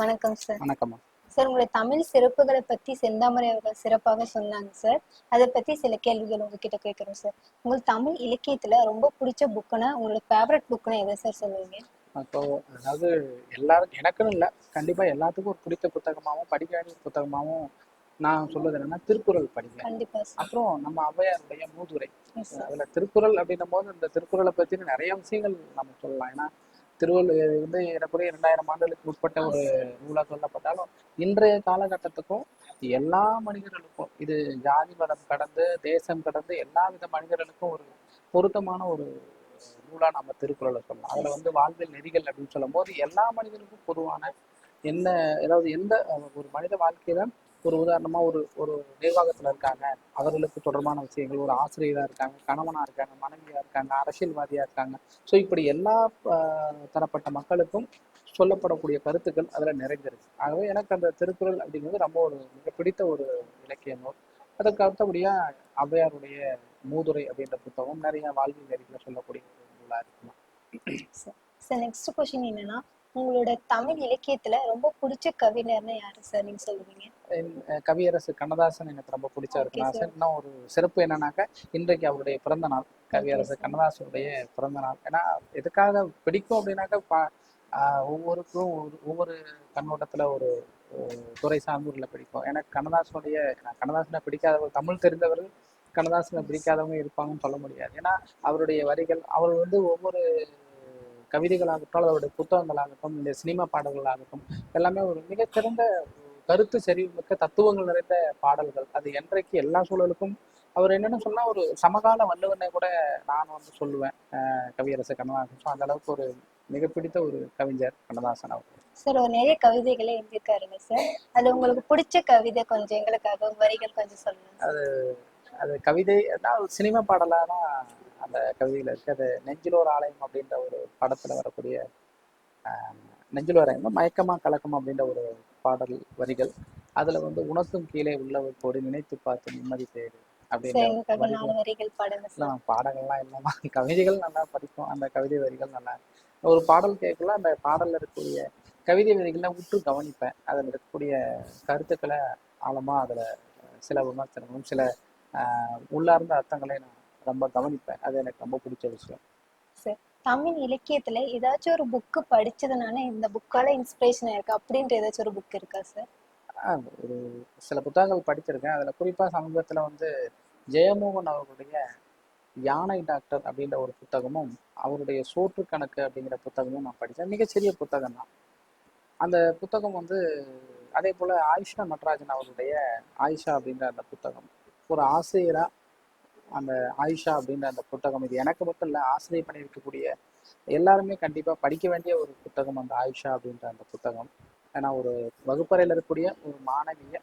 வணக்கம் சார். வணக்கம்மா. சார், உங்களுடைய தமிழ் சிறப்புகளை பத்தி செந்தாமரை அவர்கள் சிறப்பாக சொன்னாங்க சார். அதை பத்தி சில கேள்விகள் உங்ககிட்ட கேட்கிறோம் சார். உங்களுக்கு தமிழ் இலக்கியத்துல ரொம்ப பிடிச்ச புக்குன்னா, உங்களோட ஃபேவரட் புக்குன்னா எதை சார் சொல்லுவீங்க? அப்போ அதாவது எல்லாரும் எனக்குன்னு இல்லை, கண்டிப்பா எல்லாத்துக்கும் ஒரு பிடித்த புத்தகமாகவும் படிக்க வேண்டிய புத்தகமாகவும் நான் சொல்வது என்னன்னா திருக்குறள் படிங்க. கண்டிப்பா சார். அப்புறம் நம்ம ஔவையாருடைய மூதுரை. Yes sir. அதுல திருக்குறள் அப்படின்னும் போது இந்த திருக்குறளை பத்தின நிறைய விஷயங்கள் நம்ம சொல்லலாம். ஏன்னா திருவள்ளுவர் வந்து ஏறக்குறைய 2000 ஆண்டுகளுக்கு உட்பட்ட ஒரு எஸ் சார். நூலா சொல்லப்பட்டாலும் இன்றைய காலகட்டத்துக்கும் எல்லா மனிதர்களுக்கும் இது ஜாதி மதம் கடந்து தேசம் கடந்து எல்லா வித மனிதர்களுக்கும் ஒரு பொருத்தமான ஒரு நூலா நம்ம திருக்குறளை சொல்லலாம். அதுல எஸ் வந்து வாழ்வியல் நெறிகள் அப்படின்னு சொல்லும் போது எல்லா மனிதனுக்கும் பொதுவான என்ன, ஏதாவது எந்த ஒரு மனித வாழ்க்கையில ஒரு உதாரணமா ஒரு ஒரு நிர்வாகத்துல இருக்காங்க, அவர்களுக்கு தொடர்பான விஷயங்கள், ஒரு ஆசிரியரா இருக்காங்க, கணவனா இருக்காங்க, மனைவியா இருக்காங்க, அரசியல்வாதியா இருக்காங்க. ஸோ இப்படி எல்லா தரப்பட்ட மக்களுக்கும் சொல்லப்படக்கூடிய கருத்துக்கள் அதுல நிறைந்திருக்கு. ஆகவே எனக்கு அந்த திருக்குறள் அப்படிங்கிறது ரொம்ப ஒரு மிக பிடித்த ஒரு இலக்கிய நூல். அதுக்கு அடுத்தபடியா ஔவையாருடைய மூதுரை அப்படின்ற புத்தகம் நிறைய வாழ்வியல் நெறிகளை சொல்லக்கூடிய ஒரு நூலா இருக்குமா. சார். சார், நெக்ஸ்ட் கொஸ்டின் என்னன்னா, உங்களோட தமிழ் இலக்கியத்துல ரொம்ப பிடிச்ச கவிஞர்னா யாரு சார் நீங்க சொல்லுவீங்க? கவியரசு கண்ணதாசன் எனக்கு ரொம்ப பிடிச்ச ஒரு ஓகே சார். கண்ணதாசன். இன்னும் ஒரு சிறப்பு என்னன்னாக்கா, இன்றைக்கு அவருடைய பிறந்த நாள். ஓகே கவியரசு சார். கண்ணதாசனுடைய பிறந்த நாள். ஏன்னா எதுக்காக பிடிக்கும் அப்படின்னாக்கா ஒவ்வொருக்கும் ஒவ்வொரு கண்ணோட்டத்துல ஒரு துறை சார்ந்துள்ள பிடிக்கும். எனக்கு கண்ணதாசனுடைய, கண்ணதாசனை பிடிக்காதவர், தமிழ் தெரிந்தவர்கள் கண்ணதாசனை எஸ் சார். பிடிக்காதவங்க இருப்பாங்கன்னு சொல்ல முடியாது. ஏன்னா அவருடைய வரிகள், அவர் வந்து ஒவ்வொரு கவிதைகளாகட்டும், அவருடைய புத்தகங்களாகட்டும், இந்த சினிமா பாடல்களாகட்டும், எல்லாமே ஒரு மிகச்சிறந்த கருத்து செறிவுமிக்க தத்துவங்கள் நிறைந்த பாடல்கள். அது என்றைக்கு எல்லா சூழலுக்கும் அவர் என்னன்னு சொன்னா ஒரு சமகால வள்ளுவனை கூட நான் வந்து சொல்லுவேன். கவியரசு கண்ணதாசன். ஸோ அந்த அளவுக்கு ஒரு மிக பிடித்த ஒரு கவிஞர் கண்ணதாசன் அவர். சார், ஒரு நிறைய கவிதைகளை எழுதியிருக்காருங்க சார். அதுல உங்களுக்கு பிடிச்ச கவிதை கொஞ்சம் எங்களுக்காக வரிகள் கொஞ்சம் சொல்லுங்க சார். அது அது கவிதை சினிமா பாடலா தான் அந்த கவிதையில இருக்கு. அது நெஞ்சில் ஒரு ஆலயம் அப்படின்ற ஒரு படத்துல வரக்கூடிய நெஞ்சில் ஒரு ஆலயம் மயக்கமா கலக்கமா அப்படின்ற ஒரு பாடல் வரிகள். அதுல வந்து உனக்கும் கீழே உள்ளவர் கோடி நினைத்து பார்த்து நிம்மதி தேடு அப்படின்ற சார், எங்களுக்காக வரிகள். 4 வரிகள் பாடுங்க சார். பாடங்கள்லாம் இல்லைம்மா, கவிதைகள் நல்லா படிக்கும். அந்த கவிதை வரிகள் நல்லா ஒரு பாடல் கேட்கல, அந்த பாடல்ல இருக்கக்கூடிய கவிதை வரிகளை உற்று கவனிப்பேன். அதில் இருக்கக்கூடிய கருத்துக்களை ஆழமா அதுல சில விமர்சனங்களும் சில உள்ளார்ந்த அர்த்தங்களை நான் ரொம்ப கவனிப்பேன். அது எனக்கு ரொம்ப பிடிச்ச விஷயம். சார், தமிழ் இலக்கியத்துல ஏதாச்சும் ஒரு புக்கு படிச்சதுனால இந்த புக்கால இன்ஸ்பிரேஷன் ஆயிருக்கு அப்படின்ற ஏதாச்சும் ஒரு புக் இருக்கா சார்? ஒரு சில புத்தகங்கள் படிச்சிருக்கேன். அதுல குறிப்பா சமீபத்துல வந்து ஜெயமோகன் அவர்களுடைய யானை டாக்டர் அப்படின்ற ஒரு புத்தகமும், அவருடைய சோற்று கணக்கு அப்படிங்கிற புத்தகமும் நான் படித்தேன். மிகச்சிறிய புத்தகம் தான். அந்த புத்தகம் வந்து அதே போல ஆயிஷா நடராஜன் அவருடைய ஆயிஷா அப்படின்ற அந்த புத்தகம். ஒரு ஆசிரியரா அந்த ஆயிஷா அப்படின்ற அந்த புத்தகம், இது எனக்கு மட்டும் இல்லை, ஆசிரியர் பண்ணி இருக்கக்கூடிய எல்லாருமே கண்டிப்பா படிக்க வேண்டிய ஒரு புத்தகம் அந்த ஆயிஷா அப்படின்ற அந்த புத்தகம். ஏன்னா ஒரு வகுப்பறையில் இருக்கக்கூடிய ஒரு மாணவிய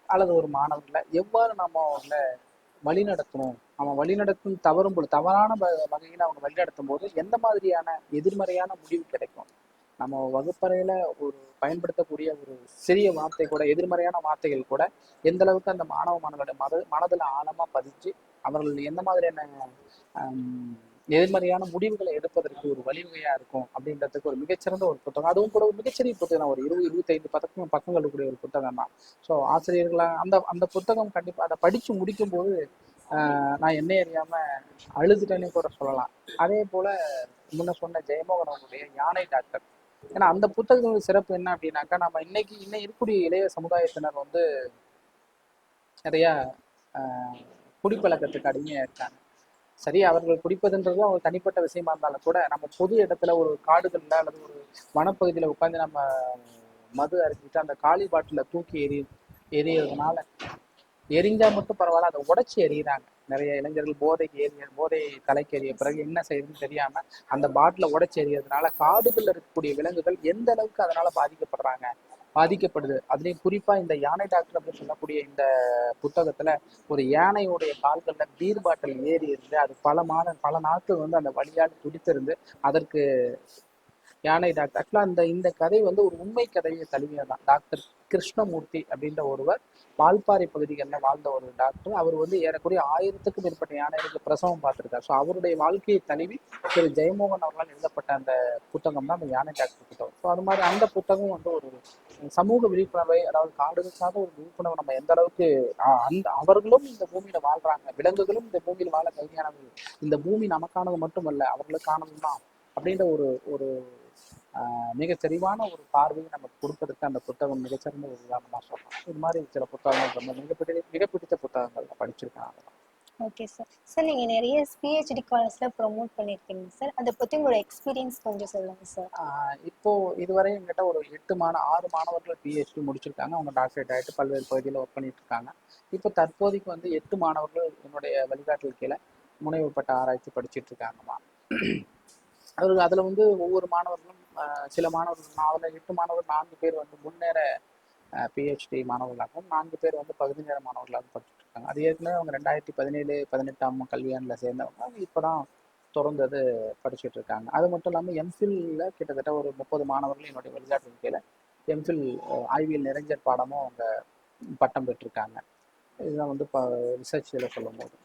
அல்லது ஒரு மாணவர்களை எவ்வாறு நம்ம அவங்கள வழிநடத்தணும், அவன் வழிநடத்தும் தவறும் போது தவறான வகையில் அவங்க வழிநடத்தும் போது எந்த மாதிரியான எதிர்மறையான முடிவு கிடைக்கும். நம்ம வகுப்பறையில ஒரு பயன்படுத்தக்கூடிய ஒரு சிறிய வார்த்தை கூட, எதிர்மறையான வார்த்தைகள் கூட எந்த அளவுக்கு அந்த மாணவ மாணவர்களுடைய மனதுல ஆழமா பதிஞ்சு அவர்கள் எந்த மாதிரியான எதிர்மறையான முடிவுகளை எடுப்பதற்கு ஒரு வழிவகையா இருக்கும் அப்படின்றதுக்கு ஒரு மிகச்சிறந்த ஒரு புத்தகம். அதுவும் கூட ஒரு மிகச்சிறிய புத்தகம், ஒரு 20-25 பக்கங்கள் இருக்கக்கூடிய ஒரு புத்தகம் தான். ஸோ ஆசிரியர்களா அந்த அந்த புத்தகம் கண்டிப்பா அதை படிச்சு முடிக்கும் போது நான் என்னை அறியாம அழுதுட்டேன்னு கூட சொல்லலாம். அதே போல முன்ன சொன்ன ஜெயமோகன் அவருடைய யானை டாக்டர். ஏன்னா அந்த புத்தகத்தோட சிறப்பு என்ன அப்படின்னாக்கா, நம்ம இன்னைக்கு இருக்கக்கூடிய இளைய சமுதாயத்தினர் வந்து நிறைய குடிப்பழக்கத்துக்கு அடிமையா இருக்காங்க. சரி, அவர்கள் குடிப்பதுன்றது அவங்க தனிப்பட்ட விஷயமா இருந்தாலும் கூட நம்ம பொது இடத்துல ஒரு காடுகள்ல அல்லது ஒரு வனப்பகுதியில உட்காந்து நம்ம மது அருந்திட்டு அந்த காலி பாட்டில தூக்கி எரியறதுனால, எரிஞ்சா மட்டும் பரவாயில்ல, அதை உடைச்சி எறிகிறாங்க. நிறைய இளைஞர்கள் போதை தலைக்கு ஏறிய பிறகு என்ன செய்யுதுன்னு தெரியாம அந்த பாட்டில உடைச்சி எறியறதுனால காடுகள்ல இருக்கக்கூடிய விலங்குகள் எந்த அளவுக்கு அதனால பாதிக்கப்படுது. அதுலயும் குறிப்பா இந்த யானை டாக்டர் அப்படின்னு சொல்லக்கூடிய இந்த புத்தகத்துல ஒரு யானையுடைய கால்கள்ல பீர் பாட்டில் ஏறி இருந்து அது பல நாட்கள் வந்து அந்த வலியால் துடித்திருந்து அதற்கு யானை டாக்டர். ஆக்சுவலாக இந்த கதை வந்து ஒரு உண்மை கதையை தழுவியதான். டாக்டர் கிருஷ்ணமூர்த்தி அப்படின்ற ஒருவர் வால்பாறை பகுதிகளில் வாழ்ந்த ஒரு டாக்டர். அவர் வந்து ஏறக்குறைய 1000க்கும் மேற்பட்ட யானைகளுக்கு பிரசவம் பார்த்துருக்கார். ஸோ அவருடைய வாழ்க்கையை தழுவி திரு ஜெயமோகன் அவர்களால் எழுதப்பட்ட அந்த புத்தகம் தான் அந்த யானை டாக்டர் புத்தகம். ஸோ அது மாதிரி அந்த புத்தகம் வந்து ஒரு சமூக விழிப்புணர்வை, அதாவது காடுகளுக்காக ஒரு விழிப்புணர்வு நம்ம எந்த அளவுக்கு அந்த அவர்களும் இந்த பூமியில வாழ்றாங்க, விலங்குகளும் இந்த பூமியில் வாழ தகுதியானது, இந்த பூமி நமக்கானது மட்டுமல்ல அவர்களுக்கானது தான் அப்படின்ற ஒரு ஒரு மிக தெளிவான ஒரு பார்வையை நமக்கு கொடுப்பதற்கு அந்த புத்தகம் மிகச்சிறந்த ஒரு உதாரணமாக சொல்லலாம். இது மாதிரி சில புத்தகங்கள் ரொம்ப மிக பிடித்த புத்தகங்கள் படிச்சிருக்கேன். அதெல்லாம். Okay sir. சார் நீங்கள் நிறைய பிஹெச்டி காலேஜில் ப்ரொமோட் பண்ணியிருக்கீங்க சார். அதை பற்றி உங்களோட எக்ஸ்பீரியன்ஸ் கொஞ்சம் சொல்லுங்கள் சார். இப்போ இதுவரை எங்கிட்ட ஒரு 6 மாணவர்கள் பிஹெச்டி முடிச்சிருக்காங்க. அவங்க டாக்டரேட் ஆகிட்டு பல்வேறு பகுதியில் ஒர்க் பண்ணிட்டு இருக்காங்க. இப்போ தற்போதைக்கு வந்து 8 மாணவர்கள் என்னுடைய வழிகாட்டல் கீழே முனைவு பட்ட ஆராய்ச்சி படிச்சுட்டு இருக்காங்கம்மா. அதில் வந்து ஒவ்வொரு மாணவர்களும் சில மாணவர்கள், அதில் 8 மாணவர்கள் 4 பேர் வந்து முன்னேற பிஹெச்டி மாணவர்களாகவும் 4 பேர் வந்து பகுதி நேர மாணவர்களாகவும் படிச்சுட்டு இருக்காங்க. அது ஏற்கனவே அவங்க 2017-18 கல்வியாண்டில் சேர்ந்தவங்க. அவங்க இப்போ தான் தொடர்ந்து படிச்சுட்டு இருக்காங்க. அது மட்டும் இல்லாமல் எம்ஃபில்ல கிட்டத்தட்ட ஒரு 30 மாணவர்கள் என்னுடைய வழிகாட்டு கீழே எம்ஃபில் ஆய்வியல் நிறைஞர் பாடமும் அவங்க பட்டம் பெற்றிருக்காங்க. இதுதான் வந்து இப்போ ரிசர்ச்சில் சொல்லும் போது.